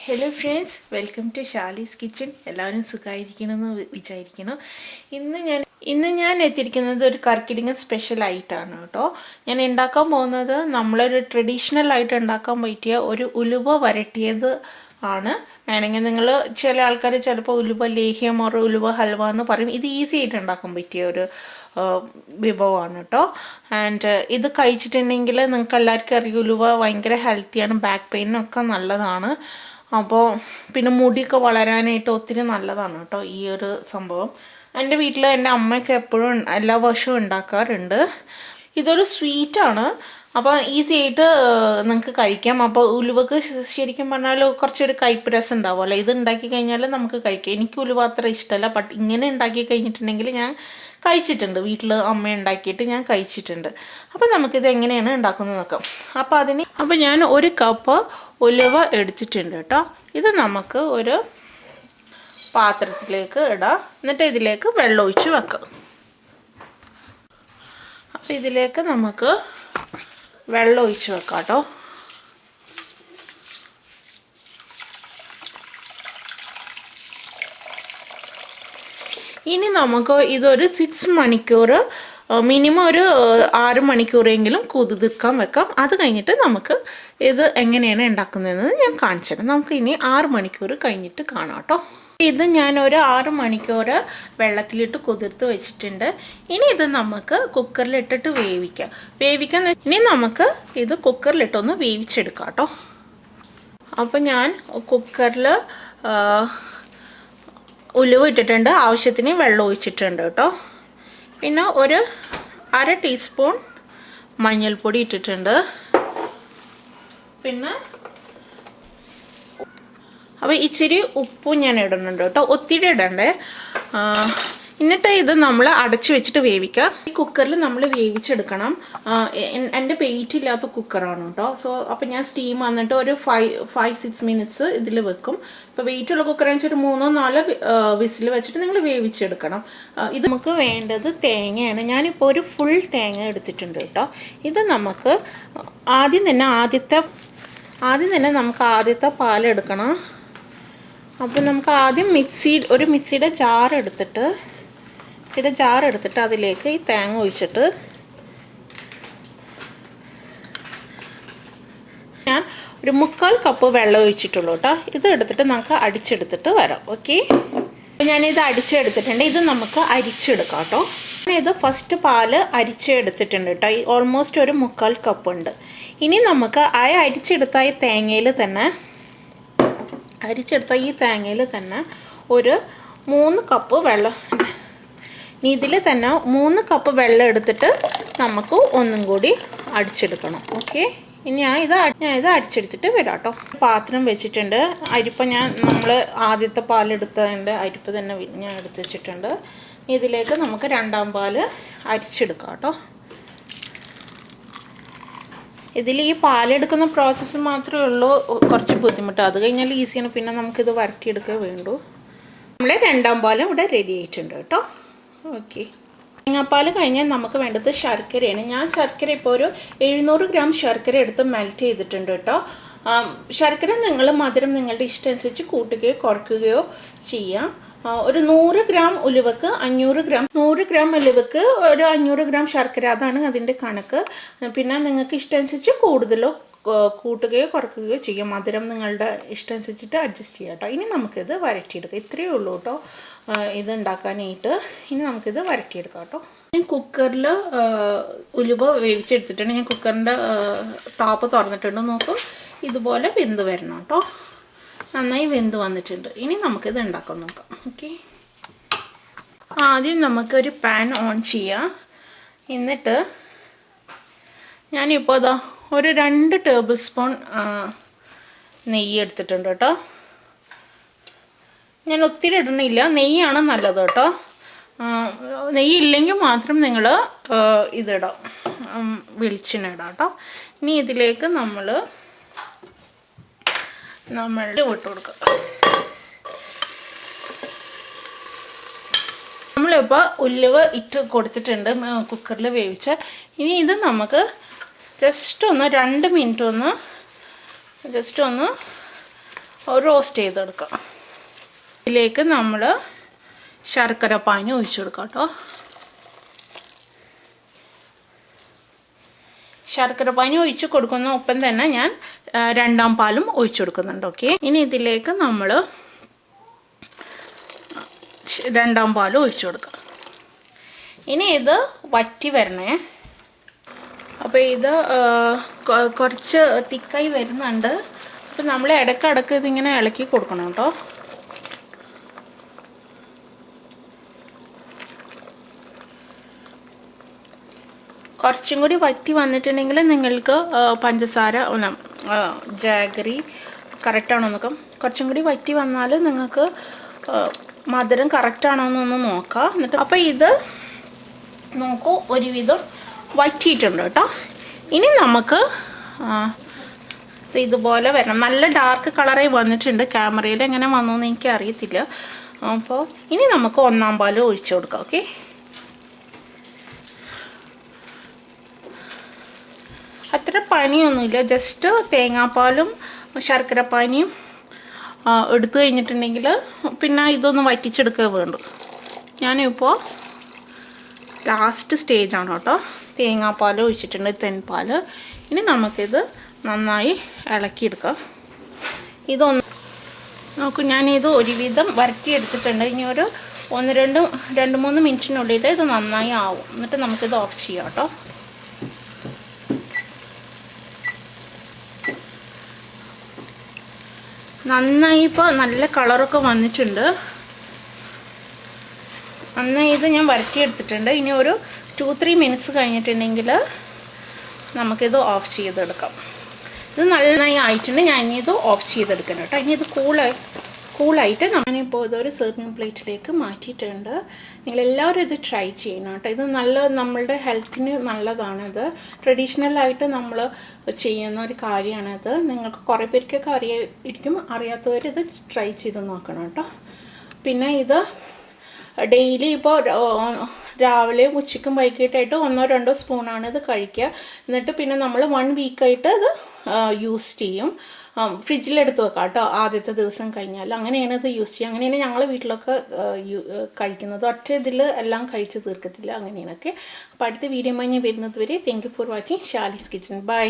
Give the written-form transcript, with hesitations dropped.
Hello friends, welcome to Shali's kitchen. എല്ലാവരും സുഖമായിരിക്കണമെന്ന് വിചാരിക്കുന്നു. ഇന്ന് ഞാൻ എത്തിയിരിക്കുന്നത് ഒരു കർക്കിടകം സ്പെഷ്യൽ ആയിട്ടാണ് കേട്ടോ. ഞാൻ ഉണ്ടാക്കാൻ പോകുന്നത് നമ്മളൊരു ട്രഡീഷണൽ ആയിട്ട് ഉണ്ടാക്കാൻ പറ്റിയ ഒരു ഉലുവ വരട്ടിയത് ആണ്. വേണമെങ്കിൽ നിങ്ങൾ ചില ആൾക്കാർ ചിലപ്പോൾ ഉലുവ ലേഹ്യം or ഉലുവ ഹൽവ എന്ന് പറയും. ഇത് ഈസി ആയിട്ട് ഉണ്ടാക്കാൻ പറ്റിയ ഒരു വിഭവമാണ് കേട്ടോ. ആൻഡ് ഇത് കഴിച്ചിട്ടുണ്ടെങ്കിൽ നിങ്ങൾക്ക് എല്ലാവർക്കും അറിയാം ഉലുവ ഭയങ്കര ഹെൽത്തിയാണ്, ബാക്ക് പെയിനൊക്കെ നല്ലതാണ്. അപ്പോൾ പിന്നെ മുടിയൊക്കെ വളരാനായിട്ട് ഒത്തിരി നല്ലതാണ് കേട്ടോ ഈ ഒരു സംഭവം. എൻ്റെ വീട്ടിൽ എൻ്റെ അമ്മയൊക്കെ എപ്പോഴും എല്ലാ വർഷവും ഉണ്ടാക്കാറുണ്ട്. ഇതൊരു സ്വീറ്റാണ്, അപ്പോൾ ഈസി ആയിട്ട് നിങ്ങൾക്ക് കഴിക്കാം. അപ്പോൾ ഉലുവക്ക് ശരിക്കും പറഞ്ഞാൽ കുറച്ചൊരു കയ്പ്പ് രസം ഉണ്ടാവുമല്ലോ. ഇത് ഉണ്ടാക്കി കഴിഞ്ഞാൽ നമുക്ക് കഴിക്കാം. എനിക്ക് ഉലുവ അത്ര ഇഷ്ടമല്ല, ബട്ട് ഇങ്ങനെ ഉണ്ടാക്കി കഴിഞ്ഞിട്ടുണ്ടെങ്കിൽ ഞാൻ കഴിച്ചിട്ടുണ്ട്. വീട്ടിൽ അമ്മ ഉണ്ടാക്കിയിട്ട് ഞാൻ കഴിച്ചിട്ടുണ്ട്. അപ്പോൾ നമുക്കിത് എങ്ങനെയാണ് ഉണ്ടാക്കുന്നത് നോക്കാം. അപ്പോൾ ഞാൻ 1 കപ്പ് ഉലുവ എടുത്തിട്ടുണ്ട് കേട്ടോ. ഇത് നമുക്ക് ഒരു പാത്രത്തിലേക്ക് ഇടാം. എന്നിട്ട് ഇതിലേക്ക് വെള്ളം ഒഴിച്ച് വെക്കാം. അപ്പോൾ ഇതിലേക്ക് നമുക്ക് വെള്ളം ഒഴിച്ച് വെക്കാം കേട്ടോ. ഇനി നമുക്ക് ഇതൊരു 6 മണിക്കൂർ മിനിമം ഒരു 6 മണിക്കൂറെങ്കിലും കുതിർക്കാൻ വെക്കാം. അത് കഴിഞ്ഞിട്ട് നമുക്ക് ഇത് എങ്ങനെയാണ് ഉണ്ടാക്കുന്നതെന്ന് ഞാൻ കാണിച്ചു തരാം. നമുക്ക് ഇനി 6 മണിക്കൂർ കഴിഞ്ഞിട്ട് കാണാം കേട്ടോ. ഇത് ഞാനൊരു 6 മണിക്കൂർ വെള്ളത്തിലിട്ട് കുതിർത്ത് വെച്ചിട്ടുണ്ട്. ഇനി ഇത് നമുക്ക് കുക്കറിലിട്ടിട്ട് വേവിക്കാം. ഇനി നമുക്ക് ഇത് കുക്കറിലിട്ടൊന്ന് വേവിച്ചെടുക്കാം കേട്ടോ. അപ്പോൾ ഞാൻ കുക്കറിൽ ഉലുവ ഇട്ടിട്ടുണ്ട്, ആവശ്യത്തിന് വെള്ളം ഒഴിച്ചിട്ടുണ്ട് കേട്ടോ. പിന്നെ ഒരു 1/2 ടീസ്പൂൺ മഞ്ഞൾപ്പൊടി ഇട്ടിട്ടുണ്ട്. പിന്നെ അപ്പോൾ ഇച്ചിരി ഉപ്പും ഞാൻ ഇടുന്നുണ്ട് കേട്ടോ, ഒത്തിരി ഇടണ്ടേ. എന്നിട്ട് ഇത് നമ്മൾ അടച്ചു വെച്ചിട്ട് വേവിക്കുക. ഈ കുക്കറിൽ നമ്മൾ വേവിച്ചെടുക്കണം. എൻ്റെ വെയിറ്റ് ഇല്ലാത്ത കുക്കറാണ് കേട്ടോ. അപ്പോൾ ഞാൻ സ്റ്റീം വന്നിട്ട് ഒരു 5-6 മിനിറ്റ്സ് ഇതിൽ വെക്കും. ഇപ്പോൾ വെയിറ്റുള്ള കുക്കറാണെന്ന് വെച്ചാൽ 3-4 വിസിൽ വെച്ചിട്ട് നിങ്ങൾ വേവിച്ചെടുക്കണം. ഇത് നമുക്ക് വേണ്ടത് തേങ്ങയാണ്. ഞാനിപ്പോൾ ഒരു ഫുൾ തേങ്ങ എടുത്തിട്ടുണ്ട് കേട്ടോ. ഇത് നമുക്ക് ആദ്യം തന്നെ നമുക്ക് ആദ്യത്തെ പാലെടുക്കണം. അപ്പോൾ നമുക്ക് ആദ്യം മിക്സിയുടെ ജാർ എടുത്തിട്ട് അതിലേക്ക് ഈ തേങ്ങ ഒഴിച്ചിട്ട് ഞാൻ ഒരു 1/4 കപ്പ് വെള്ളം ഒഴിച്ചിട്ടുള്ളൂ കേട്ടോ. ഇത് എടുത്തിട്ട് നമുക്ക് അടിച്ചെടുത്തിട്ട് വരാം. ഓക്കെ, ഞാനിത് അടിച്ചെടുത്തിട്ടുണ്ട്. ഇത് നമുക്ക് അരിച്ചെടുക്കാം കേട്ടോ. ഇത് ഫസ്റ്റ് പാല് അരിച്ചെടുത്തിട്ടുണ്ട് കേട്ടോ. ഓൾമോസ്റ്റ് ഒരു 1/4 കപ്പ് ഉണ്ട്. ഇനി നമുക്ക് അരിച്ചെടുത്ത ഈ തേങ്ങയിൽ തന്നെ ഒരു 3 കപ്പ് വെള്ളം, ഇതിൽ തന്നെ 3 കപ്പ് വെള്ളം എടുത്തിട്ട് നമുക്ക് ഒന്നും കൂടി അടിച്ചെടുക്കണം. ഓക്കെ, ഇനി ഞാൻ ഇത് അടിച്ചെടുത്തിട്ട് വരാം കേട്ടോ. പാത്രം വെച്ചിട്ടുണ്ട്. നമ്മൾ ആദ്യത്തെ പാലെടുത്തതിൻ്റെ അരിപ്പ് തന്നെ ഞാൻ എടുത്ത് വെച്ചിട്ടുണ്ട്. ഇതിലേക്ക് നമുക്ക് 2ാം പാല് അരിച്ചെടുക്കാം കേട്ടോ. ഇതിൽ ഈ പാലെടുക്കുന്ന പ്രോസസ്സ് മാത്രമേ ഉള്ളൂ കുറച്ച് ബുദ്ധിമുട്ട്. അത് കഴിഞ്ഞാൽ ഈസിയാണ്. പിന്നെ നമുക്കിത് വരട്ടിയെടുക്കേ വേണ്ടൂ. നമ്മളെ 2ാം പാലും ഇവിടെ റെഡി ആയിട്ടുണ്ട് കേട്ടോ. ഓക്കെ, തേങ്ങാപ്പാൽ കഴിഞ്ഞാൽ നമുക്ക് വേണ്ടത് ശർക്കരയാണ്. ഞാൻ ശർക്കര ഇപ്പോൾ ഒരു 700 ഗ്രാം ശർക്കര എടുത്ത് മെൽറ്റ് ചെയ്തിട്ടുണ്ട് കേട്ടോ. ശർക്കര മധുരം നിങ്ങളുടെ ഇഷ്ടം അനുസരിച്ച് കൂട്ടുകയോ കുറയ്ക്കുകയോ ചെയ്യാം. ഒരു 100 ഗ്രാം ഉലുവക്ക് 100 ഗ്രാം ഉലുവക്ക് ഒരു 500 ഗ്രാം ശർക്കര, അതാണ് അതിൻ്റെ കണക്ക്. പിന്നെ നിങ്ങൾക്ക് ഇഷ്ടമനുസരിച്ച് കൂടുതലോ കൂട്ടുകയോ കുറയ്ക്കുകയോ ചെയ്യാം. മധുരം നിങ്ങളുടെ ഇഷ്ടം അനുസരിച്ചിട്ട് അഡ്ജസ്റ്റ് ചെയ്യാം കേട്ടോ. ഇനി നമുക്കിത് വരട്ടിയെടുക്കാം. ഇത്രയേ ഉള്ളൂ കേട്ടോ ഇത് ഉണ്ടാക്കാനായിട്ട്. ഇനി നമുക്കിത് വരട്ടിയെടുക്കാം കേട്ടോ. ഞാൻ കുക്കറിൽ ഉലുവ വേവിച്ചെടുത്തിട്ടുണ്ട്. ഞാൻ കുക്കറിൻ്റെ ടോപ്പ് തുറന്നിട്ടുണ്ട്. നോക്കൂ, ഇതുപോലെ വെന്ത് വരണം കേട്ടോ. നന്നായി വെന്ത് വന്നിട്ടുണ്ട്. ഇനി നമുക്കിത് ഉണ്ടാക്കാൻ നോക്കാം. ഓക്കെ, ആദ്യം നമുക്കൊരു പാൻ ഓൺ ചെയ്യാം. എന്നിട്ട് ഞാനിപ്പോൾ ഒരു 2 ടേബിൾ സ്പൂൺ നെയ്യ് എടുത്തിട്ടുണ്ട് കേട്ടോ. ഞാൻ ഒത്തിരി ഇടണില്ല, നെയ്യാണ് നല്ലത് കേട്ടോ. നെയ്യ് ഇല്ലെങ്കിൽ മാത്രം നിങ്ങൾ ഇതിടാം, വെളിച്ചെണ്ണ ഇടാം കേട്ടോ. ഇനി ഇതിലേക്ക് നമ്മളുടെ വിട്ട് കൊടുക്കുക. നമ്മളിപ്പോൾ ഉലുവ ഇട്ട് കൊടുത്തിട്ടുണ്ട് കുക്കറിൽ വേവിച്ച്. ഇനി ഇത് നമുക്ക് ജസ്റ്റ് ഒന്ന് 2 മിനിറ്റ് ഒന്ന് റോസ്റ്റ് ചെയ്തെടുക്കാം. ഇതിലേക്ക് നമ്മൾ ശർക്കര പാനി ഒഴിച്ചു കൊടുക്കാം കേട്ടോ. ശർക്കര പാനി ഒഴിച്ച് കൊടുക്കുന്ന ഒപ്പം തന്നെ ഞാൻ രണ്ടാം പാലും ഒഴിച്ചു കൊടുക്കുന്നുണ്ട്. ഓക്കെ, ഇനി ഇതിലേക്ക് നമ്മൾ രണ്ടാം പാലും ഒഴിച്ചു കൊടുക്കാം. ഇനി ഇത് വറ്റി വരണേ. അപ്പോൾ ഇത് കുറച്ച് തിക്കായി വരുന്നുണ്ട്. അപ്പോൾ നമ്മൾ ഇടയ്ക്കിടയ്ക്ക് ഇതിങ്ങനെ ഇളക്കി കൊടുക്കണം കേട്ടോ. കുറച്ചും കൂടി വറ്റി വന്നിട്ടുണ്ടെങ്കിൽ നിങ്ങൾക്ക് പഞ്ചസാര ജാഗറി കറക്റ്റാണോ നോക്കാം. കുറച്ചും കൂടി വറ്റി വന്നാൽ നിങ്ങൾക്ക് മധുരം കറക്റ്റാണോ എന്നൊന്ന് നോക്കാം. എന്നിട്ട് അപ്പോൾ ഇത് നോക്കൂ, ഒരുവിധം വറ്റിയിട്ടുണ്ട് കേട്ടോ. ഇനി നമുക്ക് ഇതുപോലെ വരണം. നല്ല ഡാർക്ക് കളറായി വന്നിട്ടുണ്ട്. ക്യാമറയിൽ എങ്ങനെ വന്നു എന്ന് എനിക്ക് അറിയത്തില്ല. അപ്പോൾ ഇനി നമുക്ക് ഒന്നാം പാൽ ഒഴിച്ചു കൊടുക്കാം. ഓക്കെ, അത്ര പണിയൊന്നുമില്ല. ജസ്റ്റ് തേങ്ങാപ്പാലും ശർക്കര പാനിയും എടുത്തു കഴിഞ്ഞിട്ടുണ്ടെങ്കിൽ പിന്നെ ഇതൊന്ന് വറ്റിച്ചെടുക്കുക വേണ്ടു. ഞാനിപ്പോൾ ലാസ്റ്റ് സ്റ്റേജാണ് കേട്ടോ. തേങ്ങാപ്പാൽ ഒഴിച്ചിട്ടുണ്ട്, തെൻപാൽ. ഇനി നമുക്കിത് നന്നായി ഇളക്കിയെടുക്കാം. ഇതൊന്ന് നോക്കൂ, ഞാനിത് ഒരുവിധം വരട്ടിയെടുത്തിട്ടുണ്ട്. ഇനി ഒരു 1-2-3 മിനിറ്റിനുള്ളിൽ ഇത് നന്നായി ആവും. എന്നിട്ട് നമുക്കിത് ഓഫ് ചെയ്യാം കേട്ടോ. നന്നായി ഇപ്പോൾ നല്ല കളറൊക്കെ വന്നിട്ടുണ്ട്. നന്നായി ഇത് ഞാൻ വരട്ടിയെടുത്തിട്ടുണ്ട്. ഇനി ഒരു 2-3 മിനിറ്റ്സ് കഴിഞ്ഞിട്ടുണ്ടെങ്കിൽ നമുക്കിത് ഓഫ് ചെയ്തെടുക്കാം. ഇത് നന്നായി ആയിട്ടുണ്ട്. ഞാൻ ഇനി ഇത് ഓഫ് ചെയ്തെടുക്കണം കേട്ടോ. ഇനി ഇത് കൂളായിട്ട് ഞാനിപ്പോൾ ഇതൊരു സെർവിങ് പ്ലേറ്റിലേക്ക് മാറ്റിയിട്ടുണ്ട്. നിങ്ങളെല്ലാവരും ഇത് ട്രൈ ചെയ്യണം കേട്ടോ. ഇത് നമ്മളുടെ ഹെൽത്തിന് നല്ലതാണിത്. ട്രഡീഷണലായിട്ട് നമ്മൾ ചെയ്യുന്ന ഒരു കാര്യമാണിത്. നിങ്ങൾക്ക് കുറേ പേർക്കൊക്കെ അറിയായിരിക്കും, അറിയാത്തവർ ഇത് ട്രൈ ചെയ്ത് നോക്കണം കേട്ടോ. പിന്നെ ഇത് ഡെയിലി ഇപ്പോൾ രാവിലെ ഉച്ചയ്ക്കും വൈകിട്ടായിട്ട് 1-2 സ്പൂണാണ് ഇത് കഴിക്കുക. എന്നിട്ട് പിന്നെ നമ്മൾ 1 വീക്കായിട്ട് ഇത് യൂസ് ചെയ്യും. ഫ്രിഡ്ജിലെടുത്ത് വെക്കാം കേട്ടോ. ആദ്യത്തെ ദിവസം കഴിഞ്ഞാൽ അങ്ങനെയാണ് ഇത് യൂസ് ചെയ്യുക. അങ്ങനെയാണ് ഞങ്ങൾ വീട്ടിലൊക്കെ കഴിക്കുന്നത്. ഒറ്റ ഇതിൽ എല്ലാം കഴിച്ച് തീർക്കത്തില്ല, അങ്ങനെയാണൊക്കെ. അപ്പോൾ അടുത്ത വീഡിയോ ഞാൻ വരുന്നത് വരെ thank you for watching Shali's kitchen. By.